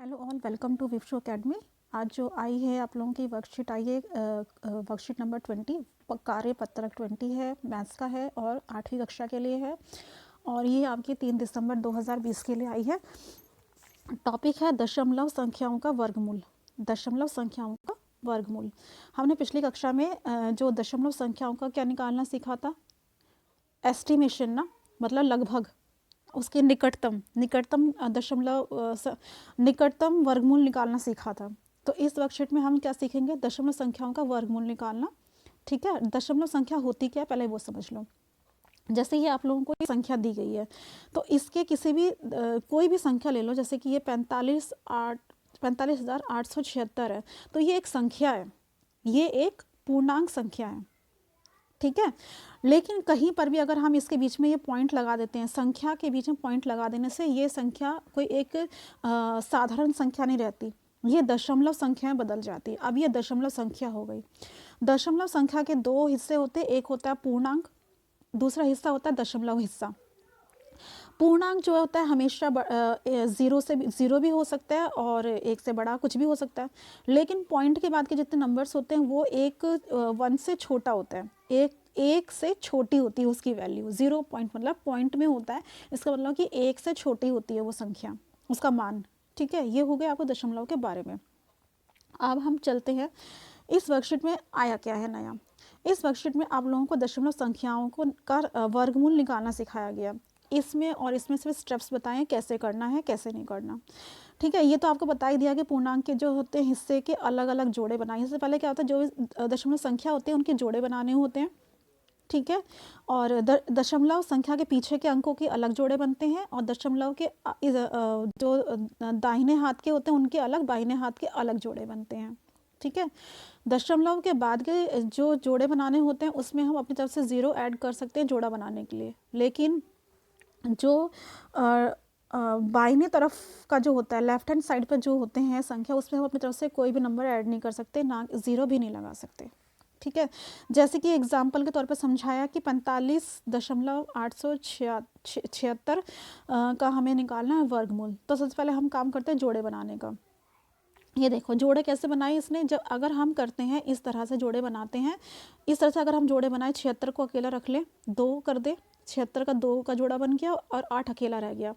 Hello all, welcome to Vivsho academy. आज जो आई है आप लोगों की वर्कशीट आई है, वर्कशीट नंबर 20, कार्य पत्रक 20 है, मैथ्स का है और 8वीं कक्षा के लिए है। और ये आपकी 3 दिसंबर 2020 के लिए आई है। टॉपिक है दशमलव संख्याओं का वर्गमूल। दशमलव संख्याओं का वर्गमूल। हमने पिछली कक्षा में जो दशमलव संख्याओं का क्या निकालना सीखा था, एस्टिमेशन ना, मतलब लगभग उसके निकटतम निकटतम वर्गमूल निकालना सीखा था। तो इस वर्कशीट में हम क्या सीखेंगे, दशमलव संख्याओं का वर्गमूल निकालना। ठीक है, दशमलव संख्या होती क्या है पहले वो समझ लो। जैसे ये आप लोगों को एक संख्या दी गई है, तो इसके किसी भी कोई भी संख्या ले लो, जैसे कि ये 45,876 है, तो ये एक संख्या है, ये एक पूर्णांक संख्या है। ठीक है, लेकिन कहीं पर भी अगर हम इसके बीच में ये पॉइंट लगा देते हैं, संख्या के बीच में पॉइंट लगा देने से ये संख्या कोई एक साधारण संख्या नहीं रहती, ये दशमलव संख्या में बदल जाती है। अब ये दशमलव संख्या हो गई। दशमलव संख्या के दो हिस्से होते हैं, एक होता है पूर्णांक, दूसरा हिस्सा होता है दशमलव हिस्सा। पूर्णांक जो होता है हमेशा ज़ीरो भी हो सकता है और एक से बड़ा कुछ भी हो सकता है, लेकिन पॉइंट के बाद के जितने नंबर्स होते हैं वो एक 1 से छोटा होता है, एक से छोटी होती है उसकी वैल्यू। 0 पॉइंट मतलब पॉइंट में होता है, इसका मतलब कि एक से छोटी होती है वो संख्या, उसका मान। ठीक है, ये हो गया आपको दशमलव के बारे में। अब हम चलते हैं इस वर्कशीट में आया क्या है नया। इस वर्कशीट में आप लोगों को दशमलव संख्याओं को का वर्गमूल निकालना सिखाया गया। इसमें सिर्फ स्टेप्स बताएं कैसे करना है कैसे नहीं करना। ठीक है, ये तो आपको बता ही दिया कि पूर्णांक के जो होते हैं हिस्से के अलग अलग जोड़े बनाए। इससे पहले क्या होता है, जो दशमलव संख्या होते हैं उनके जोड़े बनाने होते हैं। ठीक है, और दशमलव संख्या के पीछे के अंकों के अलग जोड़े बनते हैं, और दशमलव के जो दाहिने हाथ के होते हैं उनके अलग, बाहिने हाथ के अलग जोड़े बनते हैं। ठीक है, दशमलव के बाद के जो जोड़े बनाने होते हैं उसमें हम अपनी तरफ से 0 ऐड कर सकते हैं जोड़ा बनाने के लिए, लेकिन जो बाईने तरफ का जो होता है, लेफ्ट हैंड साइड पर जो होते हैं संख्या, उसमें हम अपनी तरफ से कोई भी नंबर ऐड नहीं कर सकते, ना 0 भी नहीं लगा सकते। ठीक है, जैसे कि एग्जाम्पल के तौर पर समझाया कि 45,876 का हमें निकालना है वर्गमूल। तो सबसे पहले हम काम करते हैं जोड़े बनाने का। ये देखो जोड़े कैसे बनाए इसने, जब अगर हम करते हैं इस तरह से जोड़े बनाते हैं, इस तरह से अगर हम जोड़े बनाए, 76 को अकेला रख ले, 2 कर दे, 76 का 2 का जोड़ा बन गया और 8 अकेला रह गया।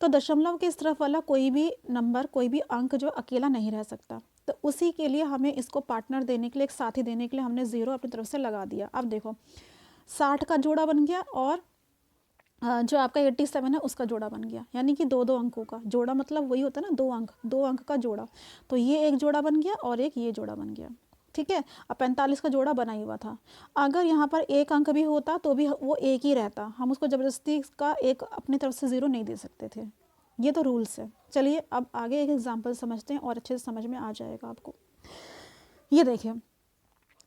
तो दशमलव के इस तरफ वाला कोई भी नंबर, कोई भी अंक जो अकेला नहीं रह सकता, तो उसी के लिए हमें इसको पार्टनर देने के लिए, एक साथी देने के लिए हमने 0 अपनी तरफ से लगा दिया। अब देखो 60 का जोड़ा बन गया और जो आपका 87 है उसका जोड़ा बन गया, यानी कि दो दो अंकों का जोड़ा, मतलब वही होता है ना, दो अंक का जोड़ा। तो ये एक जोड़ा बन गया और एक ये जोड़ा बन गया। ठीक है, अब 45 का जोड़ा बना ही हुआ था। अगर यहाँ पर एक अंक भी होता तो भी वो एक ही रहता, हम उसको ज़बरदस्ती का एक अपनी तरफ से 0 नहीं दे सकते थे। ये तो रूल्स है। चलिए अब आगे एक एग्जाम्पल समझते हैं और अच्छे से समझ में आ जाएगा आपको। ये देखिए,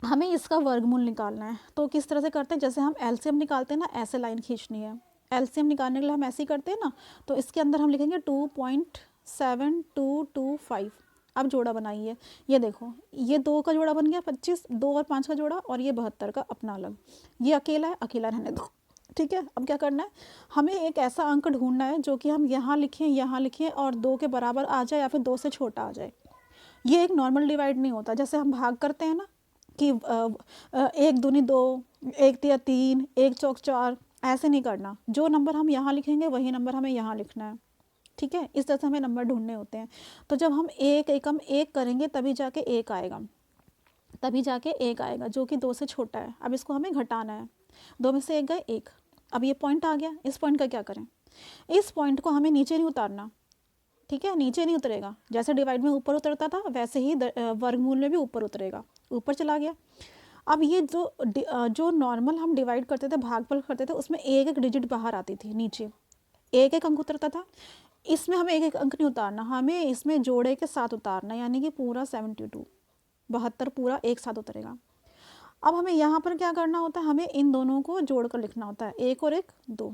हमें इसका वर्गमूल निकालना है, तो किस तरह से करते हैं, जैसे हम एलसीएम निकालते हैं ना, ऐसे लाइन खींचनी है। एलसीएम निकालने के लिए हम ऐसे ही करते हैं ना, तो इसके अंदर हम लिखेंगे 2.7225। अब जोड़ा बनाइए। ये देखो, ये 2 का जोड़ा बन गया 25, 2 और 5 का जोड़ा, और ये 72 का अपना अलग। ये अकेला है, अकेला रहने दो। ठीक है, अब क्या करना है, हमें एक ऐसा अंक ढूंढना है जो कि हम यहाँ लिखें और 2 के बराबर आ जाए या फिर 2 से छोटा आ जाए। ये एक नॉर्मल डिवाइड नहीं होता, जैसे हम भाग करते हैं ना कि 1 दूनी 2, 1 तिया 3, 1 चौक 4, ऐसे नहीं करना। जो नंबर हम यहाँ लिखेंगे वही नंबर हमें यहाँ लिखना है। ठीक है, इस तरह से हमें नंबर ढूंढने होते हैं। तो जब हम एक एकम एक करेंगे तभी जाके एक आएगा, जो कि 2 से छोटा है। अब इसको हमें घटाना है, 2 में से 1 गए 1। अब ये पॉइंट आ गया, इस पॉइंट का क्या करें, इस पॉइंट को हमें नीचे नहीं उतारना। ठीक है, नीचे नहीं उतरेगा, जैसे डिवाइड में ऊपर उतरता था वैसे ही वर्गमूल में भी ऊपर उतरेगा, ऊपर चला गया। अब ये जो नॉर्मल हम डिवाइड करते थे, भागफल करते थे, उसमें एक एक डिजिट बाहर आती थी, नीचे एक एक अंक उतरता था। इसमें हमें एक एक अंक नहीं उतारना, हमें इसमें जोड़े के साथ उतारना, यानी कि पूरा 72 पूरा एक साथ उतरेगा। अब हमें यहाँ पर क्या करना होता है, हमें इन दोनों को जोड़कर लिखना होता है, 1 और 1 2।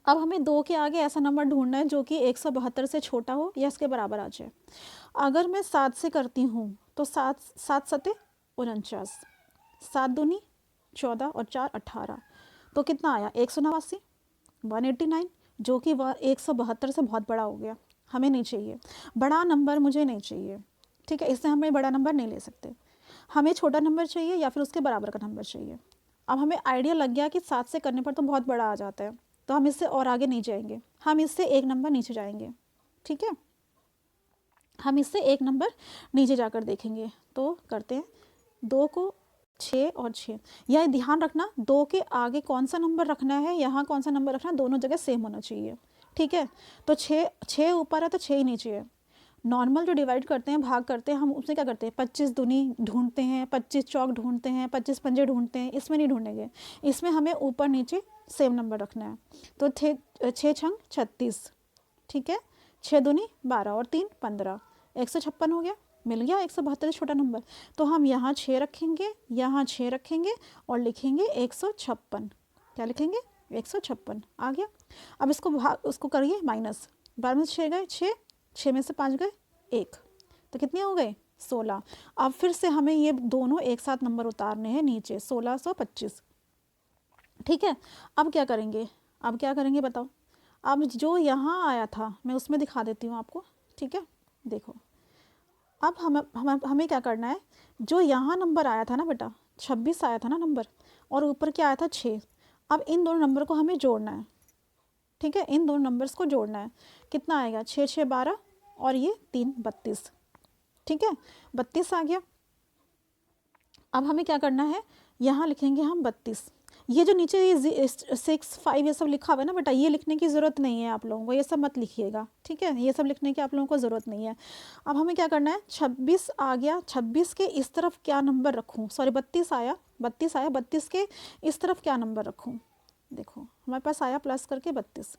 अब हमें 2 के आगे ऐसा नंबर ढूंढना है जो कि 172 से छोटा हो या इसके बराबर आ जाए। अगर मैं 7 से करती हूँ तो 7 7 सते 49, 7 दूनी 14 और 4 18, तो कितना आया 189, 189, जो कि वह 172 से बहुत बड़ा हो गया। हमें नहीं चाहिए, बड़ा नंबर मुझे नहीं चाहिए, ठीक है, इससे हमें बड़ा नंबर नहीं ले सकते, हमें छोटा नंबर चाहिए या फिर उसके बराबर का नंबर चाहिए। अब हमें आइडिया लग गया कि 7 से करने पर तो बहुत बड़ा आ जाता है, तो हम इससे और आगे नहीं जाएंगे, हम इससे एक नंबर नीचे जाएंगे, ठीक है, हम इससे एक नंबर नीचे जाकर देखेंगे। तो करते हैं 2 को 6 और 6, यह ध्यान रखना 2 के आगे कौन सा नंबर रखना है, यहाँ कौन सा नंबर रखना है, दोनों जगह सेम होना चाहिए, ठीक है। तो 6 ऊपर है तो 6 ही नीचे है। नॉर्मल जो डिवाइड करते हैं, भाग करते हैं, हम उसमें क्या करते हैं 25 दूनी ढूंढते हैं, 25 चौक ढूंढते हैं, 25 पंजे ढूंढते हैं, इसमें नहीं ढूंढेंगे, इसमें हमें ऊपर नीचे सेम नंबर रखना है। तो 6 छंग 36, ठीक है, 6 दूनी 12 और 3 15, 156 हो गया, मिल गया 172 छोटा नंबर। तो हम यहाँ 6 रखेंगे, यहाँ 6 रखेंगे और लिखेंगे 156, क्या लिखेंगे 156, आ गया। अब इसको उसको करिए माइनस, 12 में से 6 गए 6, 6 में से 5 गए 1, तो कितने हो गए 16। अब फिर से हमें ये दोनों एक साथ नंबर उतारने हैं नीचे, 1625, ठीक है। अब क्या करेंगे बताओ। अब जो यहाँ आया था मैं उसमें दिखा देती हूँ आपको, ठीक है, देखो अब हमें क्या करना है, जो यहाँ नंबर आया था ना बेटा 26 आया था ना नंबर, और ऊपर क्या आया था 6, अब इन दोनों नंबर को हमें जोड़ना है, ठीक है, इन दोनों नंबर्स को जोड़ना है। कितना आएगा 6 6 12 और ये 3 32, ठीक है, 32 आ गया। अब हमें क्या करना है, यहाँ लिखेंगे हम 32, ये जो नीचे ये 6 5 ये सब लिखा हुआ है ना बेटा, ये लिखने की ज़रूरत नहीं है आप लोगों को, ये सब मत लिखिएगा, ठीक है, ये सब लिखने की आप लोगों को ज़रूरत नहीं है। अब हमें क्या करना है, 26 आ गया, 26 के इस तरफ क्या नंबर रखूँ, सॉरी 32 आया, 32 के इस तरफ क्या नंबर रखूँ, देखो हमारे पास आया प्लस करके 32,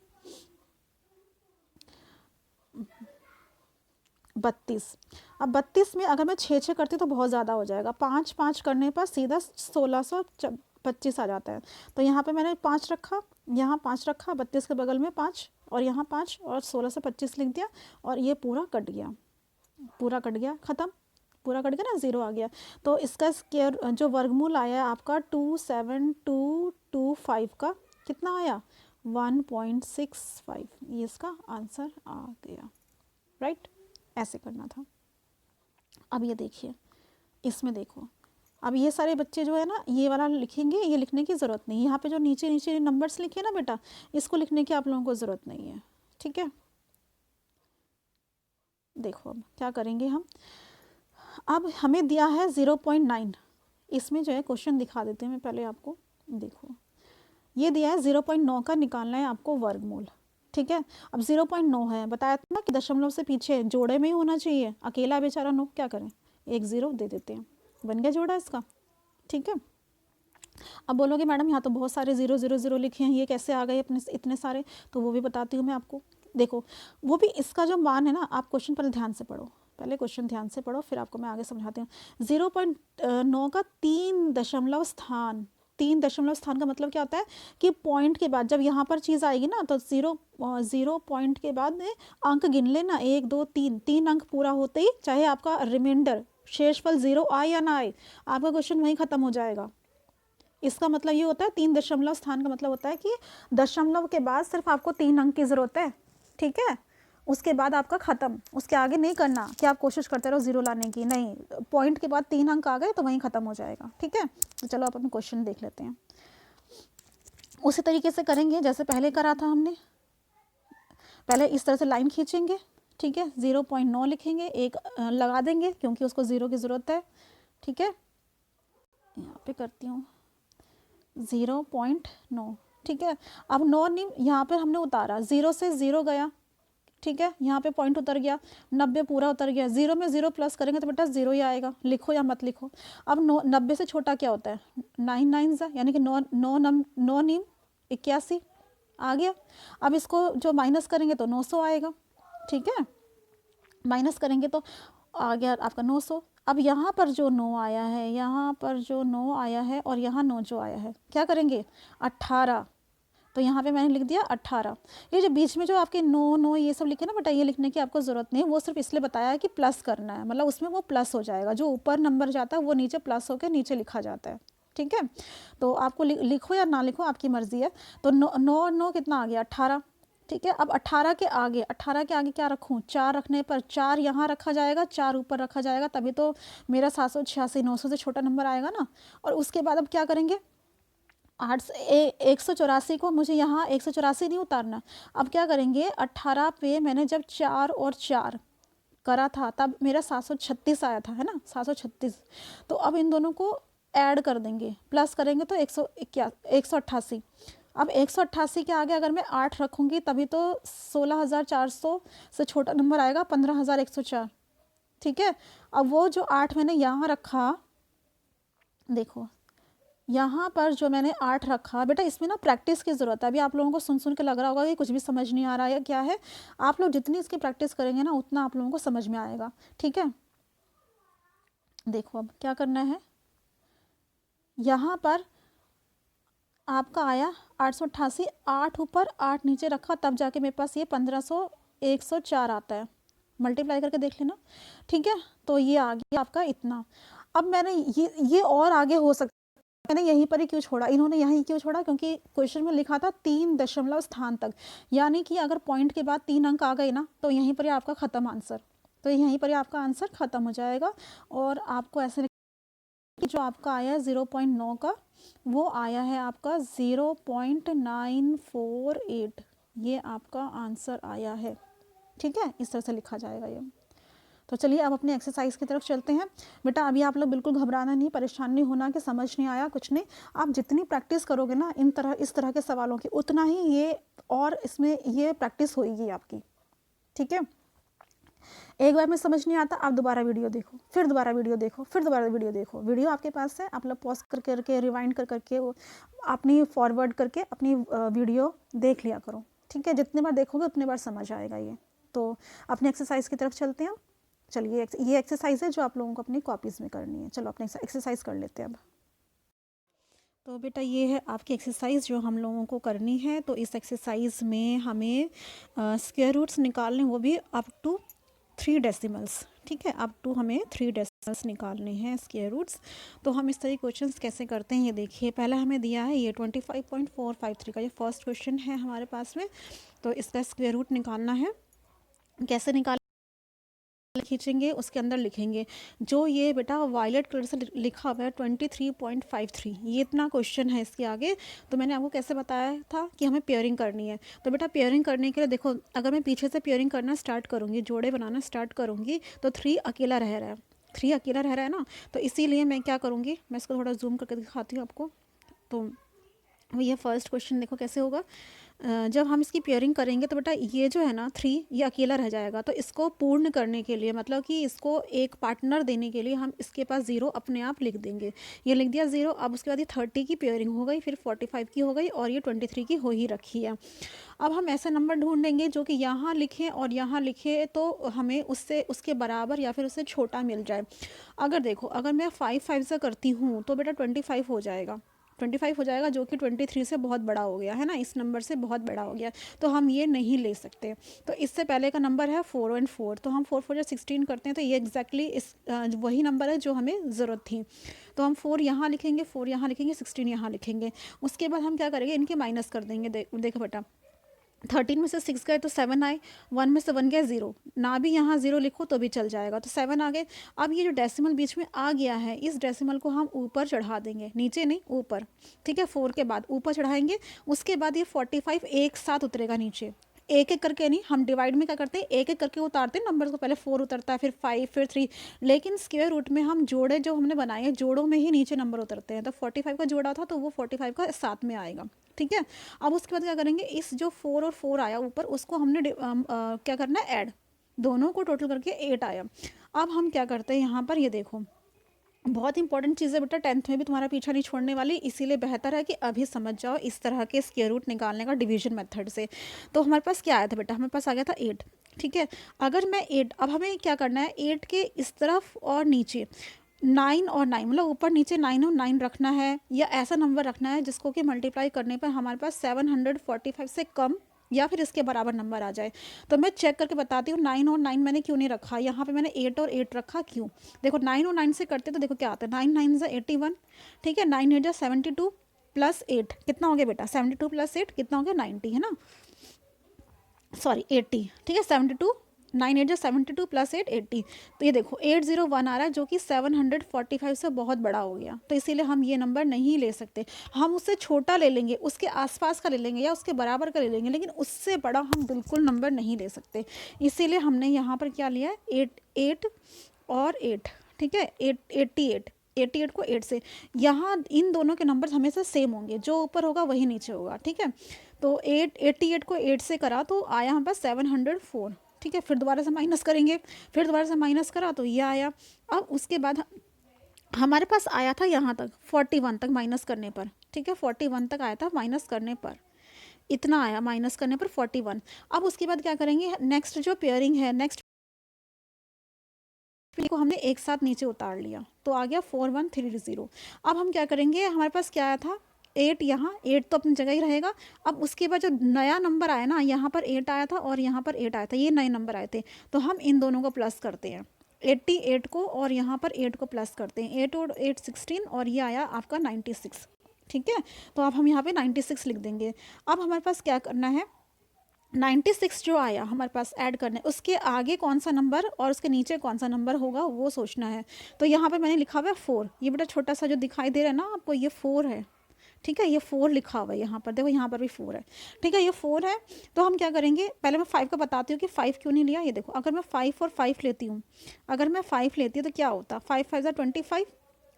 32। अब 32 में अगर मैं 6 6 करती तो बहुत ज़्यादा हो जाएगा, 5 5 करने पर सीधा 1625 आ जाता है। तो यहाँ पे मैंने 5 रखा, यहाँ 5 रखा, 32 के बगल में 5 और यहाँ 5 और 16 से 25 लिख दिया, और ये पूरा कट गया, ख़त्म, पूरा कट गया ना, 0 आ गया। तो इसका स्क्वायर जो वर्गमूल आया आपका 27225 का कितना आया 1.65, ये इसका आंसर आ गया, राइट। ऐसे करना था। अब ये देखिए, इसमें देखो, अब ये सारे बच्चे जो है ना ये वाला लिखेंगे, ये लिखने की ज़रूरत नहीं, यहाँ पे जो नीचे नीचे नंबर्स लिखे ना बेटा, इसको लिखने की आप लोगों को ज़रूरत नहीं है, ठीक है। देखो अब क्या करेंगे हम, अब हमें दिया है 0.9, इसमें जो है क्वेश्चन दिखा देते हैं मैं पहले आपको, देखो ये दिया है 0.9 का निकालना है आपको वर्गमूल, ठीक है। अब 0.9 है, बताया था ना कि दशमलव से पीछे जोड़े में ही होना चाहिए, अकेला बेचारा 9, क्या करें, एक 0 दे देते हैं, बन गया जोड़ा इसका, ठीक है। अब बोलोगे मैडम यहाँ तो बहुत सारे 0 0 0 लिखे हैं, ये कैसे आ गए अपने इतने सारे, तो वो भी बताती हूँ मैं आपको। देखो वो भी इसका जो मान है ना, आप क्वेश्चन पहले ध्यान से पढ़ो, पहले क्वेश्चन ध्यान से पढ़ो, फिर आपको मैं आगे समझाती हूँ। 0.9 का 3 दशमलव स्थान, 3 दशमलव स्थान का मतलब क्या होता है कि पॉइंट के बाद जब यहाँ पर चीज़ आएगी ना, तो 0 पॉइंट के बाद में अंक गिन लेना, 1 2 3, 3 अंक पूरा होते ही चाहे आपका रिमाइंडर शेषफल 0 आए या ना आए, आपका क्वेश्चन वहीं ख़त्म हो जाएगा। इसका मतलब ये होता है 3 दशमलव स्थान का मतलब होता है कि दशमलव के बाद सिर्फ आपको 3 अंक की ज़रूरत है, ठीक है, उसके बाद आपका ख़त्म, उसके आगे नहीं करना कि आप कोशिश करते रहो 0 लाने की, नहीं, पॉइंट के बाद 3 अंक आ गए तो वहीं ख़त्म हो जाएगा, ठीक है। तो चलो आप अपने क्वेश्चन देख लेते हैं, उसी तरीके से करेंगे जैसे पहले करा था हमने। पहले इस तरह से लाइन खींचेंगे, ठीक है, 0.9 लिखेंगे, एक लगा देंगे क्योंकि उसको 0 की ज़रूरत है, ठीक है, यहाँ पे करती हूँ 0.9, ठीक है। अब 9 नहीं, यहाँ पर हमने उतारा, 0 से 0 गया, ठीक है, यहाँ पे पॉइंट उतर गया, 90 पूरा उतर गया, 0 में 0 प्लस करेंगे तो बेटा 0 ही आएगा, लिखो या मत लिखो। अब 90 से छोटा क्या होता है, 9 9 यानी कि 9 नीम 81 आ गया। अब इसको जो माइनस करेंगे तो 900 आएगा, ठीक है, माइनस करेंगे तो आ गया आपका 900। अब यहाँ पर जो 9 आया है, यहाँ पर जो 9 आया है और यहाँ 9 जो आया है, क्या करेंगे 18, तो यहाँ पे मैंने लिख दिया 18। ये जो बीच में जो आपके 9 9 ये सब लिखे ना बेटा, ये लिखने की आपको ज़रूरत नहीं है, वो सिर्फ इसलिए बताया है कि प्लस करना है, मतलब उसमें वो प्लस हो जाएगा, जो ऊपर नंबर जाता है वो नीचे प्लस होकर नीचे लिखा जाता है, ठीक है। तो आपको लिखो या ना लिखो आपकी मर्ज़ी है। तो 9 9 कितना आ गया 18, ठीक है। अब 18 के आगे, 18 के आगे क्या रखूँ, 4 रखने पर 4 यहाँ रखा जाएगा, 4 ऊपर रखा जाएगा, तभी तो मेरा 786 900 से छोटा नंबर आएगा ना। और उसके बाद अब क्या करेंगे, 184 को मुझे यहाँ 184 नहीं उतारना। अब क्या करेंगे, 18 पे मैंने जब 4 और 4 करा था तब मेरा 736 आया था, है ना, 736। तो अब इन दोनों को ऐड कर देंगे, प्लस करेंगे तो 188। अब 188 के आगे अगर मैं 8 रखूँगी तभी तो 16,400 से छोटा नंबर आएगा, 15,104। ठीक है। अब वो जो 8 मैंने यहाँ रखा, देखो यहाँ पर जो मैंने 8 रखा, बेटा इसमें ना प्रैक्टिस की ज़रूरत है। अभी आप लोगों को सुन सुन के लग रहा होगा कि कुछ भी समझ नहीं आ रहा है, क्या है। आप लोग जितनी इसकी प्रैक्टिस करेंगे ना उतना आप लोगों को समझ में आएगा। ठीक है। देखो अब क्या करना है, यहाँ पर आपका आया 888, 8 ऊपर 8 नीचे रखा, तब जाके मेरे पास ये 15,104 आता है। मल्टीप्लाई करके देख लेना। ठीक है। तो ये आ गया आपका इतना। अब मैंने ये और आगे हो सकता, मैंने यहीं पर ही क्यों छोड़ा, इन्होंने यहीं क्यों छोड़ा, क्योंकि क्वेश्चन में लिखा था 3 दशमलव स्थान तक, यानी कि अगर पॉइंट के बाद 3 अंक आ गए ना तो यहीं पर ही आपका ख़त्म आंसर। तो यहीं पर ही आपका आंसर ख़त्म हो जाएगा। और आपको ऐसे कि जो आपका आया है 0.9 का, वो आया है आपका 0.948, ये आपका आंसर आया है। ठीक है, इस तरह से लिखा जाएगा ये। तो चलिए अब अपने एक्सरसाइज की तरफ चलते हैं। बेटा अभी आप लोग बिल्कुल घबराना नहीं, परेशान नहीं होना कि समझ नहीं आया, कुछ नहीं। आप जितनी प्रैक्टिस करोगे ना इस तरह के सवालों की, उतना ही ये और इसमें ये प्रैक्टिस होगी आपकी। ठीक है। एक बार में समझ नहीं आता, आप दोबारा वीडियो देखो, फिर दोबारा वीडियो देखो, फिर दोबारा वीडियो देखो। वीडियो आपके पास है, आप लोग पॉज करके रिवाइंड करके अपनी फॉरवर्ड करके अपनी वीडियो देख लिया करो। ठीक है। जितनी बार देखोगे उतनी बार समझ आएगा ये। तो अपने एक्सरसाइज की तरफ चलते हैं। चलिए ये एक्सरसाइज है जो आप लोगों को अपनी कॉपीज़ में करनी है। चलो अपने एक्सरसाइज कर लेते हैं अब। तो बेटा ये है आपकी एक्सरसाइज जो हम लोगों को करनी है। तो इस एक्सरसाइज में हमें स्क्वायर रूट्स निकालने, वो भी अप टू 3 डेसिमल्स। ठीक है, अप टू हमें 3 डेसिमल्स निकालने हैं स्क्वायर रूट्स। तो हम इस तरह के क्वेश्चंस कैसे करते हैं ये देखिए। पहला हमें दिया है ये 25.453 का ये फर्स्ट क्वेश्चन है हमारे पास में। तो इसका स्क्वायर रूट निकालना है। कैसे निकाल खींचेंगे, उसके अंदर लिखेंगे जो ये बेटा वायलेट कलर से लिखा हुआ है 23.53, ये इतना क्वेश्चन है इसके आगे। तो मैंने आपको कैसे बताया था कि हमें पेयरिंग करनी है। तो बेटा पेयरिंग करने के लिए देखो, अगर मैं पीछे से पेयरिंग करना स्टार्ट करूँगी, जोड़े बनाना स्टार्ट करूँगी, तो 3 अकेला रह रहा है, 3 अकेला रह रहा है ना। तो इसीलिए मैं क्या करूँगी, मैं इसको थोड़ा जूम करके दिखाती हूँ आपको। तो ये फर्स्ट क्वेश्चन देखो कैसे होगा। जब हम इसकी पेयरिंग करेंगे तो बेटा ये जो है ना 3, ये अकेला रह जाएगा। तो इसको पूर्ण करने के लिए, मतलब कि इसको एक पार्टनर देने के लिए हम इसके पास 0 अपने आप लिख देंगे। ये लिख दिया 0। अब उसके बाद ये 30 की पेयरिंग हो गई, फिर 45 की हो गई, और ये 23 की हो ही रखी है। अब हम ऐसे नंबर ढूंढेंगे जो कि यहाँ लिखें और यहाँ लिखे, तो हमें उससे उसके बराबर या फिर उससे छोटा मिल जाए। अगर देखो, अगर मैं 5 से करती हूँ तो बेटा 25 हो जाएगा, 25 हो जाएगा, जो कि 23 से बहुत बड़ा हो गया है ना, इस नंबर से बहुत बड़ा हो गया। तो हम ये नहीं ले सकते। तो इससे पहले का नंबर है 4 और 4, तो हम 4 4 16 करते हैं। तो ये एग्जैक्टली इस वही नंबर है जो हमें ज़रूरत थी। तो हम 4 यहाँ लिखेंगे, 4 यहाँ लिखेंगे, 16 यहाँ लिखेंगे। उसके बाद हम क्या करेंगे, इनके माइनस कर देंगे। देखो बेटा 13 में से 6 गए तो 7 आए, 1 में से 1 गया 0, ना भी यहाँ 0 लिखो तो भी चल जाएगा, तो 7 आ गए। अब ये जो डेसिमल बीच में आ गया है, इस डेसिमल को हम ऊपर चढ़ा देंगे, नीचे नहीं ऊपर। ठीक है, 4 के बाद ऊपर चढ़ाएंगे। उसके बाद ये 45 एक साथ उतरेगा नीचे, एक एक करके नहीं, हम डिवाइड में क्या करते हैं, एक एक करके उतारते हैं नंबर को। पहले 4 उतरता है, फिर 5, फिर 3। लेकिन स्क्वायर रूट में हम जोड़े जो हमने बनाए हैं, जोड़ों में ही नीचे नंबर उतरते हैं। तो 45 का जोड़ा था तो वो 45 का साथ में आएगा। ठीक है। अब उसके बाद क्या करेंगे, इस जो 4 और 4 आया ऊपर, उसको हमने क्या करना है, ऐड, दोनों को टोटल करके 8 आया। अब हम क्या करते हैं यहाँ पर, ये देखो बहुत इंपॉर्टेंट चीज़ है बेटा, 10th में भी तुम्हारा पीछा नहीं छोड़ने वाली, इसीलिए बेहतर है कि अभी समझ जाओ इस तरह के स्क्वायर रूट निकालने का डिवीजन मेथड से। तो हमारे पास क्या आया था बेटा, हमारे पास आ गया था 8। ठीक है। अगर मैं 8, अब हमें क्या करना है, 8 के इस तरफ और नीचे 9 और 9, मतलब ऊपर नीचे 9 और 9 रखना है, या ऐसा नंबर रखना है जिसको कि मल्टीप्लाई करने पर हमारे पास 745 से कम या फिर इसके बराबर नंबर आ जाए। तो मैं चेक करके बताती हूँ 9 और 9 मैंने क्यों नहीं रखा, यहाँ पे मैंने 8 और 8 रखा क्यों। देखो 9 और 9 से करते तो देखो क्या आता है, 9 9 जा 81। ठीक है, 9 8 जा 72 प्लस 8 कितना हो गया बेटा, 72 प्लस 8 कितना हो गया, 90, है ना। सॉरी 80, ठीक है 72, 9 8 जो 72 प्लस 8 80, तो ये देखो 801 आ रहा है जो कि 745 से बहुत बड़ा हो गया, तो इसीलिए हम ये नंबर नहीं ले सकते। हम उससे छोटा ले लेंगे, उसके आसपास का ले लेंगे या उसके बराबर का ले लेंगे, लेकिन उससे बड़ा हम बिल्कुल नंबर नहीं ले सकते। इसीलिए हमने यहाँ पर क्या लिया है 8 8 और 8, ठीक है 88, 88 को 8 से, यहाँ इन दोनों के नंबर हमेशा सेम होंगे, जो ऊपर होगा वही नीचे होगा, ठीक है। तो 88 को 8 से करा तो आया हमारे पास 704, ठीक है। फिर दोबारा से माइनस करेंगे, फिर दोबारा से माइनस करा तो ये आया। अब उसके बाद हमारे पास आया था यहाँ तक 41 तक माइनस करने पर, ठीक है 41 तक आया था माइनस करने पर, इतना आया माइनस करने पर 41। अब उसके बाद क्या करेंगे, नेक्स्ट जो पेयरिंग है, नेक्स्ट को हमने एक साथ नीचे उतार लिया तो आ गया 4130। अब हम क्या करेंगे, हमारे पास क्या आया था 8, यहाँ 8 तो अपनी जगह ही रहेगा। अब उसके बाद जो नया नंबर आया ना, यहाँ पर 8 आया था और यहाँ पर 8 आया था, ये नए नंबर आए थे, तो हम इन दोनों को प्लस करते हैं, 88 को और यहाँ पर 8 को प्लस करते हैं, 8 और 8 16 और ये आया आपका 96, ठीक है। तो अब हम यहाँ पे 96 लिख देंगे। अब हमारे पास क्या करना है, 96 जो आया हमारे पास ऐड करने, उसके आगे कौन सा नंबर और उसके नीचे कौन सा नंबर होगा वो सोचना है। तो यहाँ पे मैंने लिखा हुआ है 4, ये बेटा छोटा सा जो दिखाई दे रहा है ना आपको, ये 4 है, ठीक है, ये 4 लिखा हुआ है यहाँ पर, देखो यहाँ पर भी 4 है, ठीक है, ये 4 है। तो हम क्या करेंगे, पहले मैं 5 का बताती हूँ कि 5 क्यों नहीं लिया। ये देखो अगर मैं 5 और 5 लेती हूँ, अगर मैं 5 लेती हूँ तो क्या होता, 5 5 25,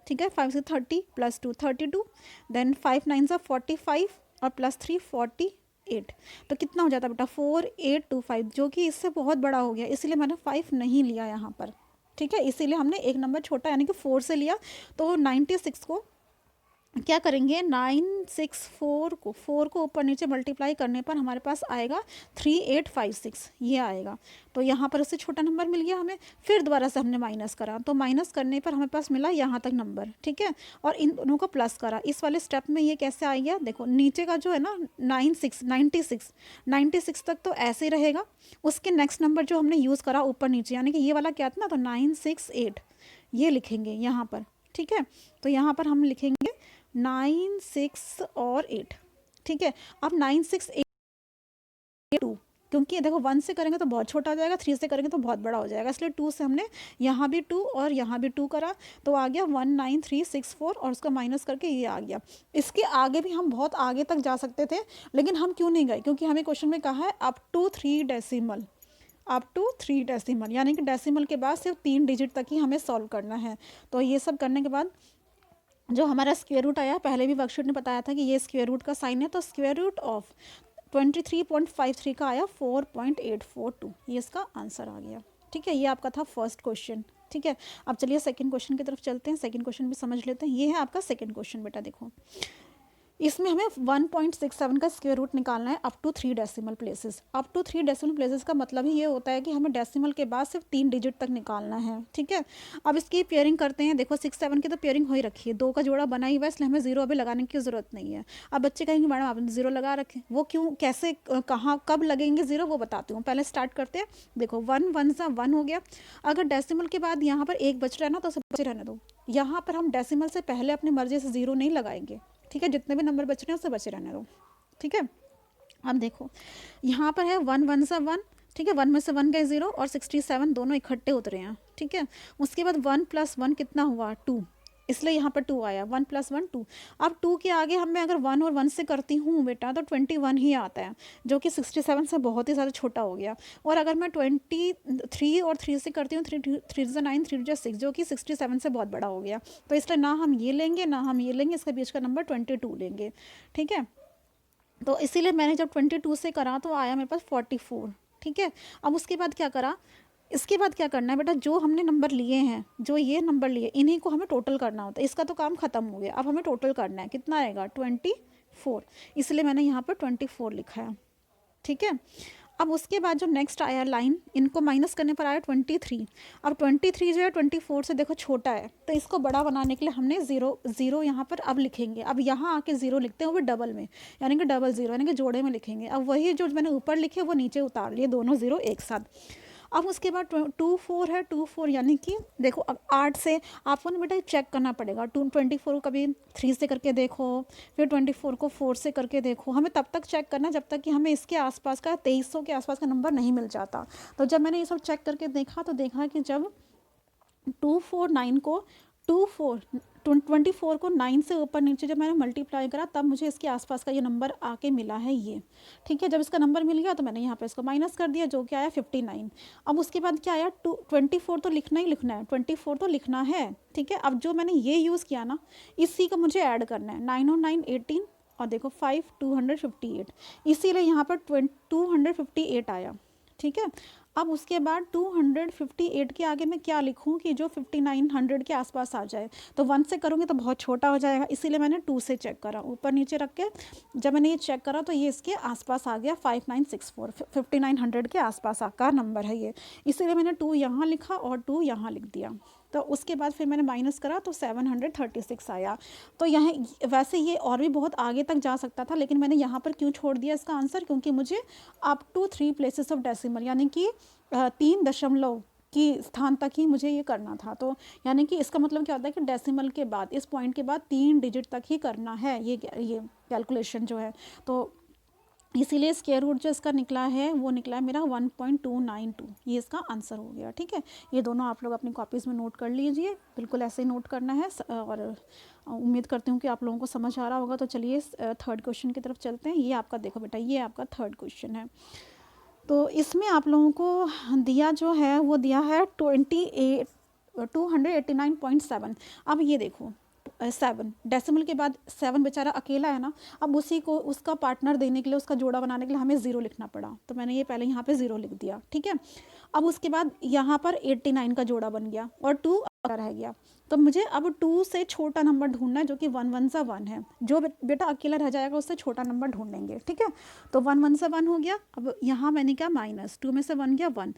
ठीक है 5 से 30 प्लस 2 32, देन 5 9 से 45 और प्लस 3 48, तो कितना हो जाता बेटा 4825, जो कि इससे बहुत बड़ा हो गया, इसलिए मैंने 5 नहीं लिया यहाँ पर, ठीक है। इसीलिए हमने एक नंबर छोटा यानी कि 4 से लिया। तो 96 को क्या करेंगे, 964 को 4 को ऊपर नीचे मल्टीप्लाई करने पर हमारे पास आएगा 3856, ये आएगा। तो यहाँ पर उससे छोटा नंबर मिल गया हमें। फिर दोबारा से हमने माइनस करा, तो माइनस करने पर हमें पास मिला यहाँ तक नंबर, ठीक है, और इन दोनों को प्लस करा। इस वाले स्टेप में ये कैसे आ गया, देखो नीचे का जो है ना 96 तक तो ऐसे ही रहेगा। उसके नेक्स्ट नंबर जो हमने यूज़ करा ऊपर नीचे, यानी कि ये वाला क्या था ना, तो 968 ये लिखेंगे यहाँ पर, ठीक है। तो यहाँ पर हम लिखेंगे 9 6 और 8, ठीक है। अब 9 6 8 2, क्योंकि देखो 1 से करेंगे तो बहुत छोटा हो जाएगा, 3 से करेंगे तो बहुत बड़ा हो जाएगा, इसलिए 2 से हमने यहाँ भी 2 और यहाँ भी 2 करा, तो आ गया 19364 और उसका माइनस करके ये आ गया। इसके आगे भी हम बहुत आगे तक जा सकते थे, लेकिन हम क्यों नहीं गए, क्योंकि हमें क्वेश्चन में कहा है up to 3 decimal, up to 3 decimal, यानी कि डेसिमल के बाद सिर्फ 3 डिजिट तक ही हमें सॉल्व करना है। तो ये सब करने के बाद जो हमारा स्क्वायर रूट आया, पहले भी वर्कशीट ने बताया था कि ये स्क्वायर रूट का साइन है, तो स्क्वायर रूट ऑफ 23.53 का आया 4.842, ये इसका आंसर आ गया, ठीक है। ये आपका था फर्स्ट क्वेश्चन, ठीक है। अब चलिए सेकंड क्वेश्चन की तरफ चलते हैं, सेकंड क्वेश्चन भी समझ लेते हैं। ये है आपका सेकंड क्वेश्चन बेटा, देखो इसमें हमें 1.67 का स्क्वायर रूट निकालना है up to 3 decimal places. Up to 3 decimal places का मतलब ही ये होता है कि हमें डेसिमल के बाद सिर्फ 3 डिजिट तक निकालना है, ठीक है। अब इसकी पेयरिंग करते हैं, देखो 6 7 की तो पेयरिंग हो ही रखी है, 2 का जोड़ा बना ही हुआ है, इसलिए हमें जीरो अभी लगाने की ज़रूरत नहीं है। अब बच्चे कहेंगे मैडम आपने जीरो लगा रखे, वो क्यों, कैसे, कहाँ, कब लगेंगे जीरो, वो बताती हूँ। पहले स्टार्ट करते हैं, देखो 1 1 सा 1 हो गया। अगर डेसिमल के बाद यहाँ पर एक बच रहा है ना, तो उसे बचे रहने दो। यहाँ पर हम डेसिमल से पहले अपनी मर्जी से जीरो नहीं लगाएंगे, ठीक है, जितने भी नंबर बच रहे हैं उससे बचे रहने दो, ठीक है। अब देखो यहाँ पर है 1 1 सा 1, ठीक है, 1 में से 1 गए 0 और 67 दोनों इकट्ठे उतरे हैं, ठीक है। उसके बाद 1 + 1 कितना हुआ 2, इसलिए यहाँ पर 2 आया, 1 + 1 2। अब 2 के आगे हम मैं अगर 1 और 1 से करती हूँ बेटा तो 21 ही आता है, जो कि 67 से बहुत ही ज़्यादा छोटा हो गया। और अगर मैं 23 और 3 से करती हूँ, 3 से 9 3 से 6, जो कि 67 से बहुत बड़ा हो गया। तो इसलिए ना हम ये लेंगे ना हम ये लेंगे, इसके बीच का नंबर 22 लेंगे, ठीक है। तो इसीलिए मैंने जब 22 से करा तो आया मेरे पास 44, ठीक है। अब उसके बाद क्या करा, इसके बाद क्या करना है बेटा, जो हमने नंबर लिए हैं, जो ये नंबर लिए, इन्हीं को हमें टोटल करना होता है। इसका तो काम खत्म हो गया, अब हमें टोटल करना है, कितना आएगा 24, इसलिए मैंने यहाँ पर 24 लिखा है, ठीक है। अब उसके बाद जो नेक्स्ट आया लाइन, इनको माइनस करने पर आया 23। अब 23 जो है 24 से देखो छोटा है, तो इसको बड़ा बनाने के लिए हमने ज़ीरो यहाँ पर अब लिखेंगे। अब यहाँ आके ज़ीरो लिखते हैं वो डबल में, यानी कि डबल ज़ीरो, यानी कि जोड़े में लिखेंगे। अब वही जो मैंने ऊपर लिखे वो नीचे उतार लिए, दोनों ज़ीरो एक साथ। अब उसके बाद 24 है, 24 यानी कि देखो अब 8 से आपको ना बेटा चेक करना पड़ेगा। 24 को कभी 3 से करके देखो, फिर 24 को 4 से करके देखो। हमें तब तक चेक करना जब तक कि हमें इसके आसपास का 2300 के आसपास का नंबर नहीं मिल जाता। तो जब मैंने ये सब चेक करके देखा तो देखा कि जब 249 को 24 को 9 से ऊपर नीचे जब मैंने मल्टीप्लाई करा तब मुझे इसके आसपास का ये नंबर आके मिला है ये। ठीक है, जब इसका नंबर मिल गया तो मैंने यहाँ पे इसको माइनस कर दिया, जो कि आया 59। अब उसके बाद क्या आया, 24 तो लिखना ही लिखना है, 24 तो लिखना है। ठीक है, अब जो मैंने ये यूज़ किया ना, इसी को मुझे ऐड करना है। 9 और 9 18 और देखो 5 258, इसीलिए यहाँ पर 258 आया। ठीक है, अब उसके बाद 258 के आगे मैं क्या लिखूं कि जो 5900 के आसपास आ जाए। तो 1 से करूँगी तो बहुत छोटा हो जाएगा, इसीलिए मैंने 2 से चेक करा, ऊपर नीचे रख के जब मैंने ये चेक करा तो ये इसके आसपास आ गया 5964, 5900 के आसपास का नंबर है ये, इसीलिए मैंने 2 यहाँ लिखा और 2 यहाँ लिख दिया। तो उसके बाद फिर मैंने माइनस करा तो 736 आया। तो यहाँ वैसे ये और भी बहुत आगे तक जा सकता था, लेकिन मैंने यहाँ पर क्यों छोड़ दिया इसका आंसर, क्योंकि मुझे up to 3 places of decimal यानी कि 3 दशमलव की स्थान तक ही मुझे ये करना था। तो यानी कि इसका मतलब क्या होता है कि डेसिमल के बाद, इस पॉइंट के बाद 3 डिजिट तक ही करना है ये कैलकुलेशन जो है। तो इसीलिए स्क्वायर रूट जो इसका निकला है वो निकला है मेरा 1.292, ये इसका आंसर हो गया। ठीक है, ये दोनों आप लोग अपनी कॉपीज़ में नोट कर लीजिए, बिल्कुल ऐसे ही नोट करना है। और उम्मीद करती हूँ कि आप लोगों को समझ आ रहा होगा। तो चलिए थर्ड क्वेश्चन की तरफ चलते हैं। ये आपका देखो बेटा, ये आपका थर्ड क्वेश्चन है। तो इसमें आप लोगों को दिया जो है वो दिया है 289.7। अब ये देखो 7 डेसिमल के बाद 7 बेचारा अकेला है ना, अब उसी को उसका पार्टनर देने के लिए, उसका जोड़ा बनाने के लिए हमें 0 लिखना पड़ा। तो मैंने ये पहले यहाँ पे 0 लिख दिया। ठीक है, अब उसके बाद यहाँ पर 89 का जोड़ा बन गया और 2 रह गया। तो मुझे अब 2 से छोटा नंबर ढूंढना है, जो कि 1 1 सा 1 है। जो बेटा अकेला रह जाएगा उससे छोटा नंबर ढूंढेंगे। ठीक है, तो 1 1 सा 1 हो गया। अब यहाँ मैंने क्या, -2 में से 1 गया 1।